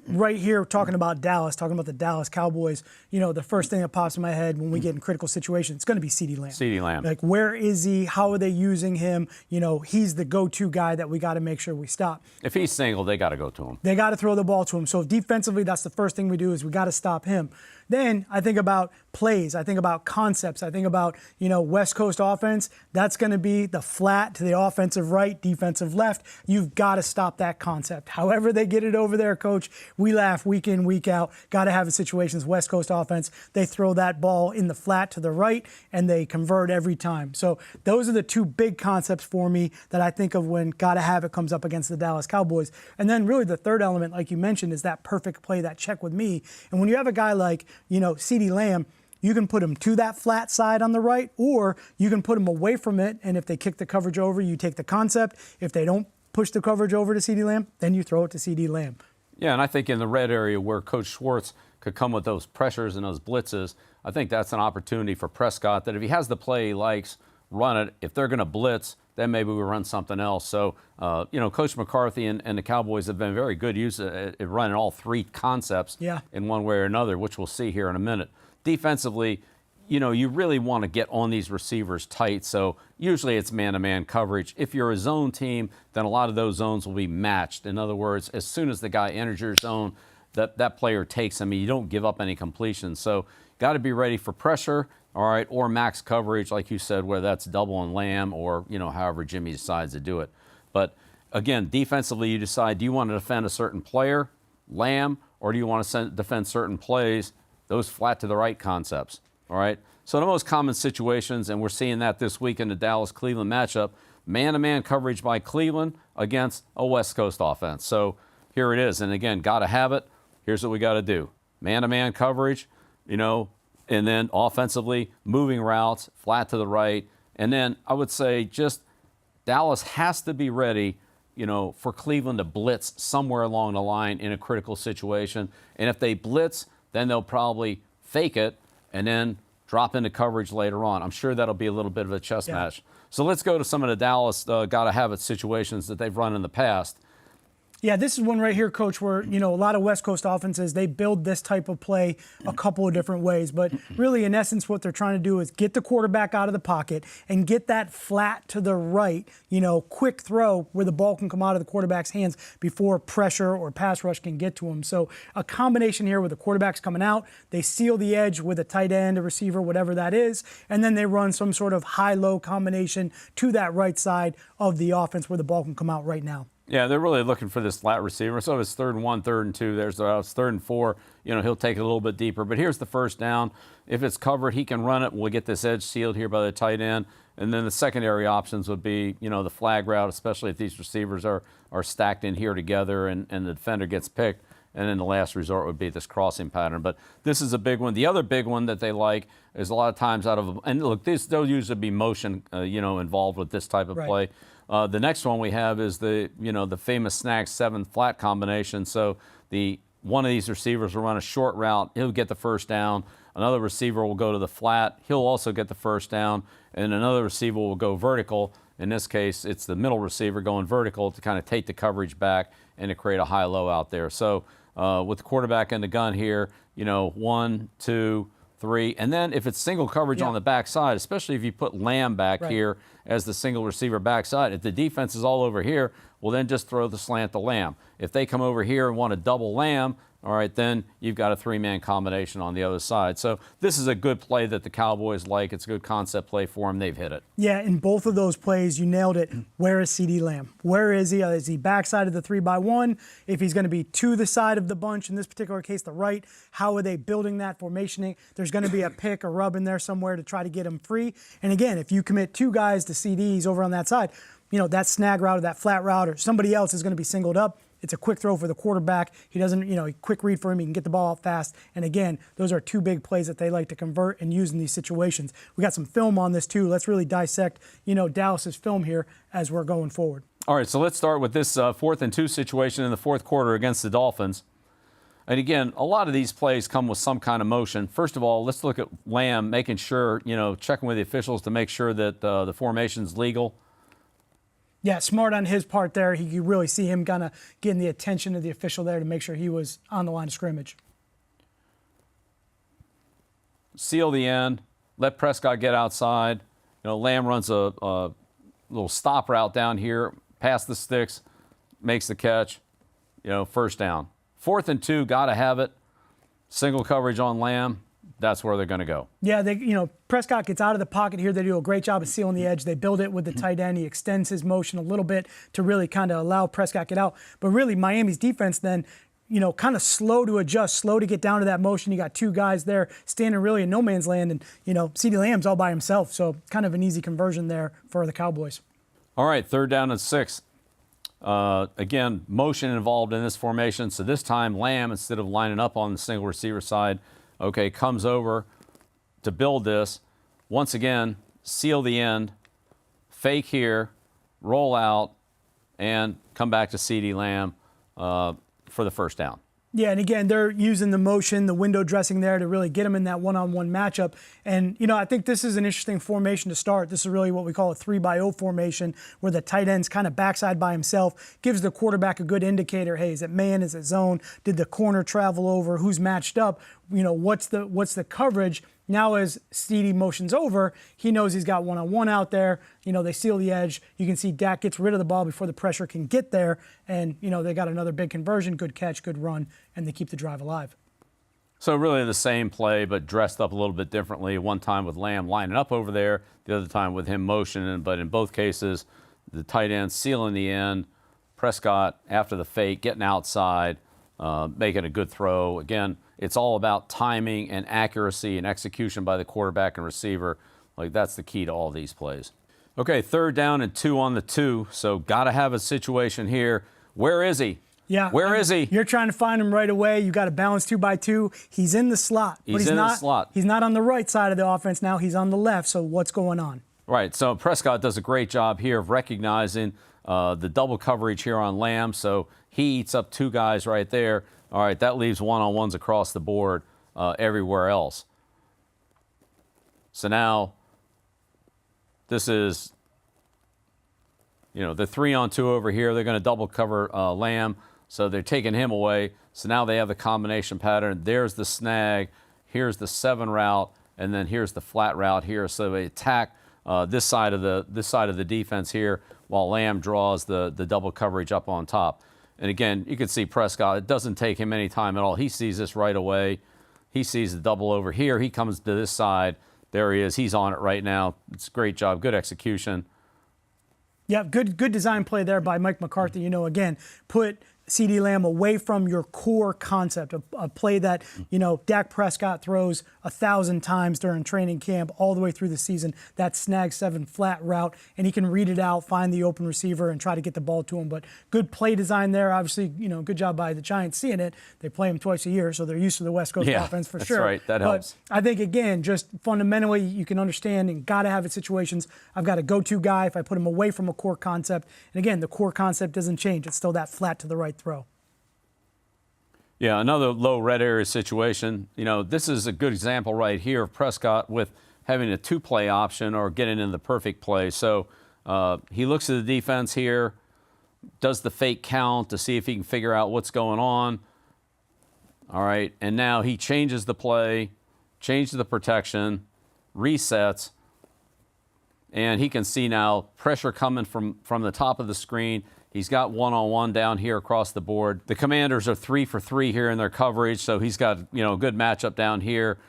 right here, talking about the Dallas Cowboys, the first thing that pops in my head when we get in critical situations, it's going to be CeeDee Lamb. CeeDee Lamb. Like, where is he? How are they using him? He's the go-to guy that we got to make sure we stop. If he's single, they got to go to him. They got to throw the ball to him. So defensively, that's the first thing we do is we got to stop him. Then I think about plays. I think about concepts. I think about, West Coast offense. That's going to be the flat to the offensive right, defensive left. You've got to stop that concept. However they get it over there, Coach, we laugh week in, week out. Got to have situations. West Coast offense, they throw that ball in the flat to the right, and they convert every time. So those are the two big concepts for me that I think of when got to have it comes up against the Dallas Cowboys. And then really the third element, like you mentioned, is that perfect play, that check with me. And when you have a guy like, CeeDee Lamb, you can put him to that flat side on the right, or you can put him away from it, and if they kick the coverage over, you take the concept. If they don't push the coverage over to CeeDee Lamb, then you throw it to CeeDee Lamb. Yeah, and I think in the red area where Coach Schwartz could come with those pressures and those blitzes, I think that's an opportunity for Prescott that if he has the play he likes, run it. If they're going to blitz, then maybe we run something else. So, Coach McCarthy and the Cowboys have been very good at running all three concepts in one way or another, which we'll see here in a minute. Defensively, you really want to get on these receivers tight. So usually it's man-to-man coverage. If you're a zone team, then a lot of those zones will be matched. In other words, as soon as the guy enters your zone, that player takes him. You don't give up any completions. So got to be ready for pressure, all right, or max coverage, like you said, whether that's double and Lamb or, however Jimmy decides to do it. But, again, defensively, you decide, do you want to defend a certain player, Lamb, or do you want to defend certain plays, those flat to the right concepts, all right? So the most common situations, and we're seeing that this week in the Dallas-Cleveland matchup, man-to-man coverage by Cleveland against a West Coast offense. So here it is. And, again, got to have it. Here's what we got to do. Man-to-man coverage, and then offensively, moving routes, flat to the right. And then I would say just Dallas has to be ready, for Cleveland to blitz somewhere along the line in a critical situation. And if they blitz, then they'll probably fake it and then drop into coverage later on. I'm sure that'll be a little bit of a chess match. So let's go to some of the Dallas got-to-have-it situations that they've run in the past. Yeah, this is one right here, Coach, where, a lot of West Coast offenses, they build this type of play a couple of different ways. But really, in essence, what they're trying to do is get the quarterback out of the pocket and get that flat to the right, quick throw where the ball can come out of the quarterback's hands before pressure or pass rush can get to him. So a combination here where the quarterback's coming out, they seal the edge with a tight end, a receiver, whatever that is, and then they run some sort of high-low combination to that right side of the offense where the ball can come out right now. Yeah, they're really looking for this flat receiver. So if it's 3rd and 1, 3rd and 2, there's 3rd and 4, he'll take it a little bit deeper. But here's the first down. If it's covered, he can run it. We'll get this edge sealed here by the tight end. And then the secondary options would be, the flag route, especially if these receivers are stacked in here together and the defender gets picked. And then the last resort would be this crossing pattern. But this is a big one. The other big one that they like is a lot of times and look, there'll usually be motion, involved with this type of play. The next one we have is the famous snag 7 flat combination. So one of these receivers will run a short route. He'll get the first down. Another receiver will go to the flat. He'll also get the first down. And another receiver will go vertical. In this case, it's the middle receiver going vertical to kind of take the coverage back and to create a high-low out there. So with the quarterback in the gun here, 1, 2, 3. And then if it's single coverage on the backside, especially if you put Lamb back here as the single receiver backside, if the defense is all over here, well, then just throw the slant to Lamb. If they come over here and want to double Lamb, all right, then you've got a 3-man combination on the other side. So this is a good play that the Cowboys like. It's a good concept play for them. They've hit it. Yeah, in both of those plays, you nailed it. Where is CeeDee Lamb? Where is he? Is he backside of the 3-by-1? If he's going to be to the side of the bunch, in this particular case, the right, how are they building that formationing? There's going to be a pick or rub in there somewhere to try to get him free. And again, if you commit 2 guys to CDs over on that side, that snag route or that flat route or somebody else is going to be singled up. It's a quick throw for the quarterback. He doesn't, quick read for him. He can get the ball out fast. And again, those are 2 big plays that they like to convert and use in these situations. We got some film on this too. Let's really dissect, Dallas's film here as we're going forward. All right, so let's start with this 4th and 2 situation in the 4th quarter against the Dolphins. And again, a lot of these plays come with some kind of motion. First of all, let's look at Lamb, making sure, checking with the officials to make sure that the formation's legal. Yeah, smart on his part there. You could really see him kind of getting the attention of the official there to make sure he was on the line of scrimmage. Seal the end. Let Prescott get outside. Lamb runs a little stop route down here, past the sticks, makes the catch. First down. 4th and 2, got to have it. Single coverage on Lamb. That's where they're going to go. Yeah, Prescott gets out of the pocket here. They do a great job of sealing the edge. They build it with the tight end. He extends his motion a little bit to really kind of allow Prescott to get out. But really, Miami's defense then, kind of slow to adjust, slow to get down to that motion. You got 2 guys there standing really in no man's land. And, CeeDee Lamb's all by himself. So kind of an easy conversion there for the Cowboys. All right, 3rd down and 6. Again, motion involved in this formation. So this time, Lamb, instead of lining up on the single receiver side, comes over to build this. Once again, seal the end, fake here, roll out, and come back to CeeDee Lamb for the first down. Yeah, and again, they're using the motion, the window dressing there to really get them in that one-on-one matchup. And, I think this is an interesting formation to start. This is really what we call a 3-by-0 formation, where the tight end's kind of backside by himself, gives the quarterback a good indicator. Hey, is it man? Is it zone? Did the corner travel over? Who's matched up? What's the coverage? Now as CD motions over, he knows he's got one-on-one out there. They seal the edge. You can see Dak gets rid of the ball before the pressure can get there. And, they got another big conversion, good catch, good run, and they keep the drive alive. So really the same play, but dressed up a little bit differently. One time with Lamb lining up over there, the other time with him motioning. But in both cases, the tight end sealing the end. Prescott, after the fake, getting outside, making a good throw. Again, it's all about timing and accuracy and execution by the quarterback and receiver. That's the key to all these plays. Okay, 3rd down and 2 on the 2. So got to have a situation here. Where is he? Yeah. Where is he? You're trying to find him right away. You got to balance 2-by-2. He's in the slot. He's in the slot. He's not on the right side of the offense now. He's on the left. So what's going on? Right. So Prescott does a great job here of recognizing the double coverage here on Lamb. So he eats up 2 guys right there. All right, that leaves one-on-ones across the board everywhere else. So now this is, the 3-on-2 over here. They're going to double cover Lamb, so they're taking him away. So now they have the combination pattern. There's the snag. Here's the 7 route, and then here's the flat route here. So they attack this side of the defense here, while Lamb draws the double coverage up on top. And again, you can see Prescott, it doesn't take him any time at all. He sees this right away. He sees the double over here. He comes to this side. There he is. He's on it right now. It's a great job. Good execution. Yeah, good design play there by Mike McCarthy. Again, put CeeDee Lamb away from your core concept, a play that, Dak Prescott throws 1,000 times during training camp all the way through the season, that snag 7 flat route, and he can read it out, find the open receiver, and try to get the ball to him. But good play design there. Obviously, good job by the Giants seeing it. They play him twice a year, so they're used to the West Coast offense for sure. That's right. That helps. But I think, again, just fundamentally, you can understand and got to have it situations. I've got a go-to guy if I put him away from a core concept. And again, the core concept doesn't change. It's still that flat to the right throw. Yeah, another low red area situation. This is a good example right here of Prescott with having a 2-play option or getting in the perfect play. So he looks at the defense here, does the fake count to see if he can figure out what's going on. All right, and now he changes the play, changes the protection, resets, and he can see now pressure coming from the top of the screen. He's got one-on-one down here across the board. The Commanders are 3 for 3 here in their coverage, so he's got a good matchup down here.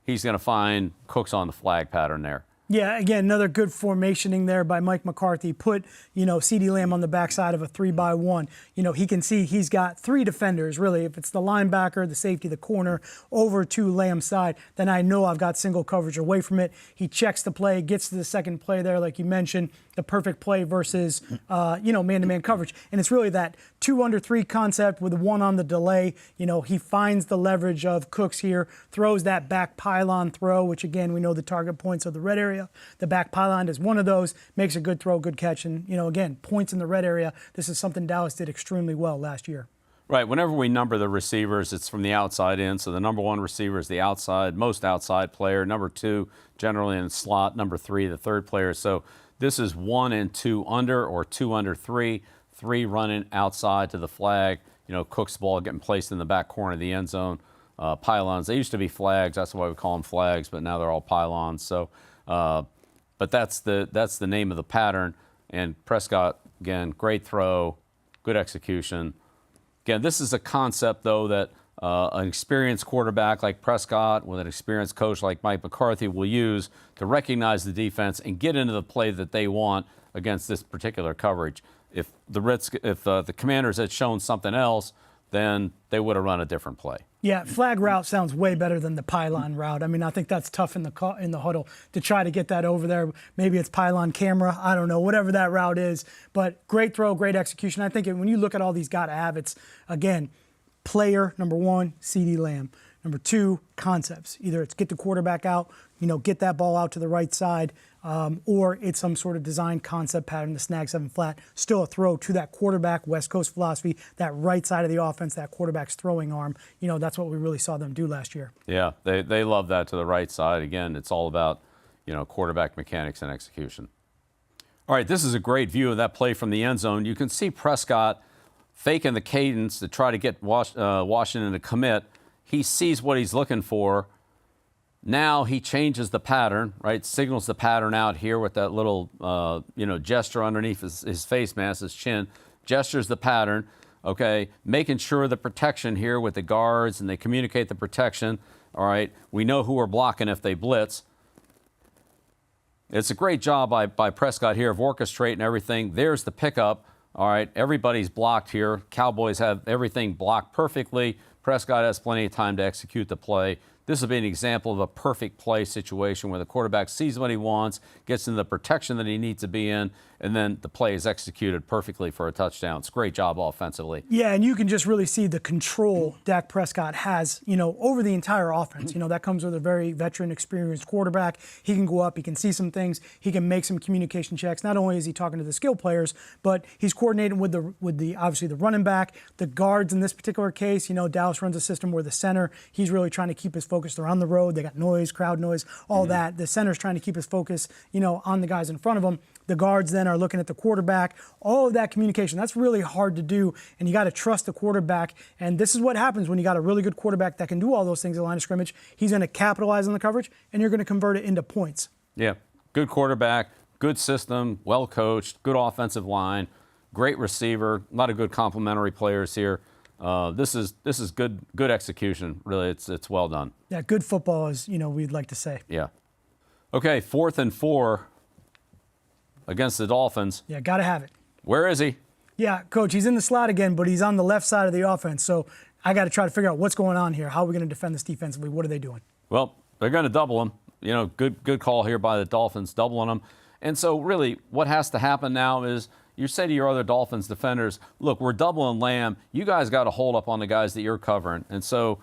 He's going to find Cooks on the flag pattern there. Yeah, again, another good formationing there by Mike McCarthy. Put, CeeDee Lamb on the backside of a 3-by-1. He can see he's got 3 defenders, really. If it's the linebacker, the safety, the corner, over to Lamb's side, then I know I've got single coverage away from it. He checks the play, gets to the second play there, like you mentioned, the perfect play versus, man-to-man coverage. And it's really that 2 under 3 concept with 1 on the delay. He finds the leverage of Cooks here, throws that back pylon throw, which, again, we know the target points of the red area. The back pylon is one of those, makes a good throw, good catch. And, again, points in the red area. This is something Dallas did extremely well last year. Right. Whenever we number the receivers, it's from the outside in. So the number 1 receiver is the most outside player. Number 2, generally in the slot. Number 3, the third player. So this is 1 and 2 under or 2 under 3. 3 running outside to the flag. Cook's ball getting placed in the back corner of the end zone. Pylons. They used to be flags. That's why we call them flags, but now they're all pylons. So. But that's the name of the pattern. And Prescott, again, great throw, good execution. Again, this is a concept, though, that an experienced quarterback like Prescott with an experienced coach like Mike McCarthy will use to recognize the defense and get into the play that they want against this particular coverage. If the Commanders had shown something else, then they would have run a different play. Yeah, flag route sounds way better than the pylon route. I mean, I think that's tough in the huddle to try to get that over there. Maybe it's pylon camera. I don't know, whatever that route is. But great throw, great execution. I think when you look at all these gotta have, it's, again, player, number 1, CeeDee Lamb. Number 2, concepts. Either it's get the quarterback out, get that ball out to the right side, or it's some sort of design concept pattern, the snag 7 flat, still a throw to that quarterback, West Coast philosophy, that right side of the offense, that quarterback's throwing arm. That's what we really saw them do last year. Yeah, they love that to the right side. Again, it's all about, quarterback mechanics and execution. All right, this is a great view of that play from the end zone. You can see Prescott faking the cadence to try to get Washington to commit. He sees what he's looking for. Now he changes the pattern, right? Signals the pattern out here with that little, gesture underneath his face mask, his chin. Gestures the pattern, okay? Making sure the protection here with the guards, and they communicate the protection. All right, we know who we're blocking if they blitz. It's a great job by Prescott here of orchestrating everything. There's the pickup. All right, everybody's blocked here. Cowboys have everything blocked perfectly. Prescott has plenty of time to execute the play. This will be an example of a perfect play situation where the quarterback sees what he wants, gets in the protection that he needs to be in, and then the play is executed perfectly for a touchdown. It's a great job offensively. Yeah, and you can just really see the control Dak Prescott has, over the entire offense. That comes with a very veteran, experienced quarterback. He can go up, he can see some things, he can make some communication checks. Not only is he talking to the skill players, but he's coordinating with the obviously the running back, the guards in this particular case. Dallas runs a system where the center, he's really trying to keep his focus. They're on the road, they got noise, crowd noise, all that. The center's trying to keep his focus, on the guys in front of him. The guards then are looking at the quarterback. All of that communication, that's really hard to do, and you got to trust the quarterback. And this is what happens when you got a really good quarterback that can do all those things at the line of scrimmage. He's going to capitalize on the coverage, and you're going to convert it into points. Yeah, good quarterback, good system, well coached, good offensive line, great receiver, a lot of good complementary players here. This is good execution. Really, it's well done. Yeah, good football, as we'd like to say. Yeah. Okay, 4th and 4 against the Dolphins. Yeah, got to have it. Where is he? Yeah, Coach, he's in the slot again, but he's on the left side of the offense. So I got to try to figure out what's going on here. How are we going to defend this defensively? What are they doing? Well, they're going to double him. Good call here by the Dolphins, doubling him. And so really what has to happen now is you say to your other Dolphins defenders, look, we're doubling Lamb. You guys got to hold up on the guys that you're covering. And so,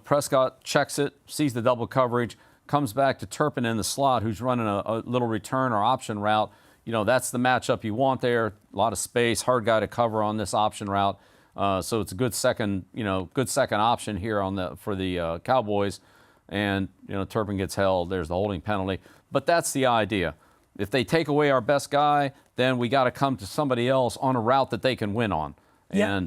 Prescott checks it, sees the double coverage, comes back to Turpin in the slot, who's running a little return or option route. That's the matchup you want there. A lot of space, hard guy to cover on this option route. So it's a good second option here for the Cowboys. And Turpin gets held. There's the holding penalty. But that's the idea. If they take away our best guy, then we got to come to somebody else on a route that they can win on. Yeah.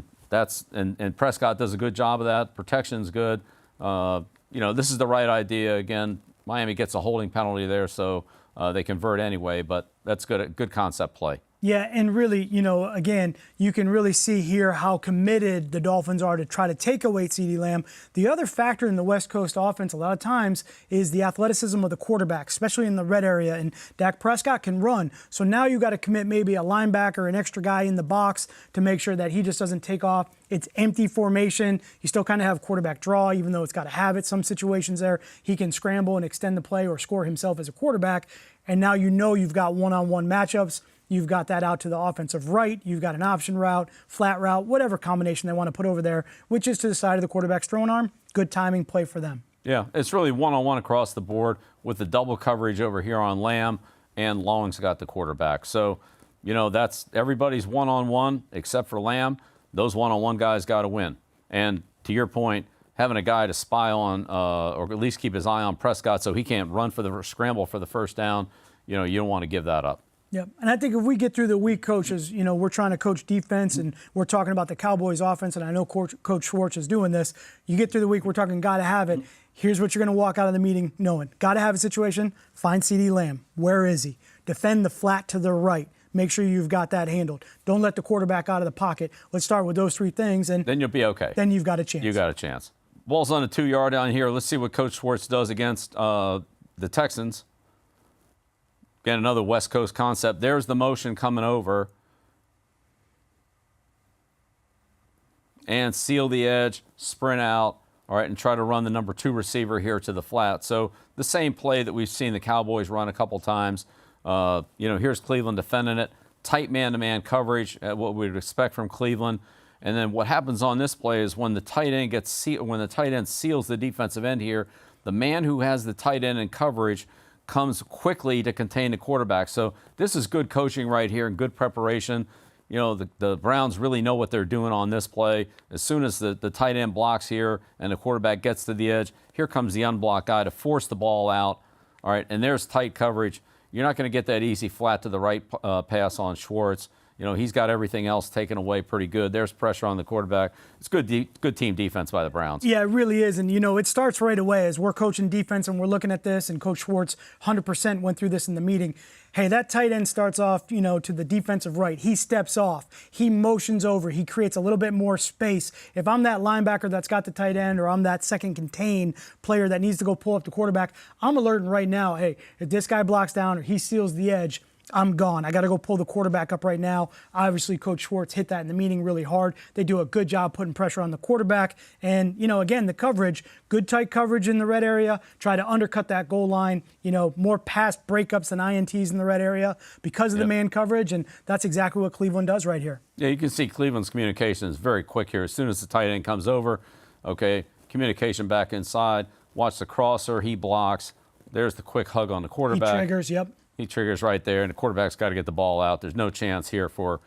And Prescott does a good job of that. Protection's good. This is the right idea. Again, Miami gets a holding penalty there, so they convert anyway. But that's good concept play. Yeah, and really, again, you can really see here how committed the Dolphins are to try to take away CeeDee Lamb. The other factor in the West Coast offense a lot of times is the athleticism of the quarterback, especially in the red area, and Dak Prescott can run. So now you got to commit maybe a linebacker, an extra guy in the box to make sure that he just doesn't take off. It's empty formation. You still kind of have quarterback draw, even though it's got to have it. Some situations there, he can scramble and extend the play or score himself as a quarterback. And now you've got one-on-one matchups. You've got that out to the offensive right. You've got an option route, flat route, whatever combination they want to put over there, which is to the side of the quarterback's throwing arm. Good timing play for them. Yeah, it's really one-on-one across the board with the double coverage over here on Lamb, and Long's got the quarterback. So, that's everybody's one-on-one except for Lamb. Those one-on-one guys got to win. And to your point, having a guy to spy on or at least keep his eye on Prescott so he can't run for the scramble for the first down, you don't want to give that up. Yep. And I think if we get through the week, coaches, we're trying to coach defense and we're talking about the Cowboys offense, and I know Coach Schwartz is doing this. You get through the week, we're talking got to have it. Here's what you're going to walk out of the meeting knowing. Got to have a situation. Find CeeDee Lamb. Where is he? Defend the flat to the right. Make sure you've got that handled. Don't let the quarterback out of the pocket. Let's start with those three things, and then you'll be okay. Then you've got a chance. You got a chance. Ball's on the 2-yard down here. Let's see what Coach Schwartz does against the Texans. Again, another West Coast concept. There's the motion coming over. And seal the edge, sprint out, all right, and try to run the number 2 receiver here to the flat. So the same play that we've seen the Cowboys run a couple times. Here's Cleveland defending it. Tight man-to-man coverage, what we would expect from Cleveland. And then what happens on this play is when the tight end seals the defensive end here, the man who has the tight end in coverage comes quickly to contain the quarterback. So this is good coaching right here and good preparation. You know, the Browns really know what they're doing on this play. As soon as the tight end blocks here and the quarterback gets to the edge, here comes the unblocked guy to force the ball out. All right, and there's tight coverage. You're not going to get that easy flat to the right pass on Schwartz. You know, he's got everything else taken away pretty good. There's pressure on the quarterback. It's good team defense by the Browns. Yeah, it really is. And, you know, it starts right away as we're coaching defense and we're looking at this, and Coach Schwartz 100% went through this in the meeting. Hey, that tight end starts off, you know, to the defensive right. He steps off. He motions over. He creates a little bit more space. If I'm that linebacker that's got the tight end, or I'm that second contain player that needs to go pull up the quarterback, I'm alerting right now, hey, if this guy blocks down or he seals the edge, I'm gone. I got to go pull the quarterback up right now. Obviously, Coach Schwartz hit that in the meeting really hard. They do a good job putting pressure on the quarterback. And, you know, again, the coverage, good tight coverage in the red area. Try to undercut that goal line. You know, more pass breakups than INTs in the red area because of the man coverage. And that's exactly what Cleveland does right here. Yeah, you can see Cleveland's communication is very quick here. As soon as the tight end comes over, okay, communication back inside. Watch the crosser. He blocks. There's the quick hug on the quarterback. He triggers, yep. He triggers right there, and the quarterback's got to get the ball out. There's no chance here for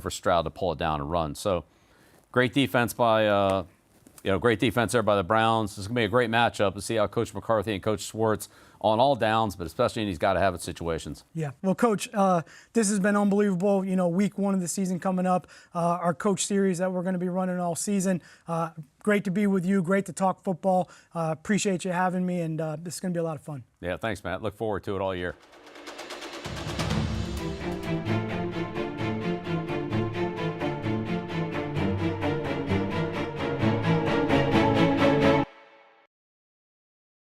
Stroud to pull it down and run. So, great defense by great defense there by the Browns. This is gonna be a great matchup to see how Coach McCarthy and Coach Schwartz on all downs, but especially in these got-to-have-it situations. Yeah. Well, Coach, this has been unbelievable. You know, week 1 of the season coming up, our coach series that we're going to be running all season. Great to be with you. Great to talk football. Appreciate you having me, and this is going to be a lot of fun. Yeah, thanks, Matt. Look forward to it all year.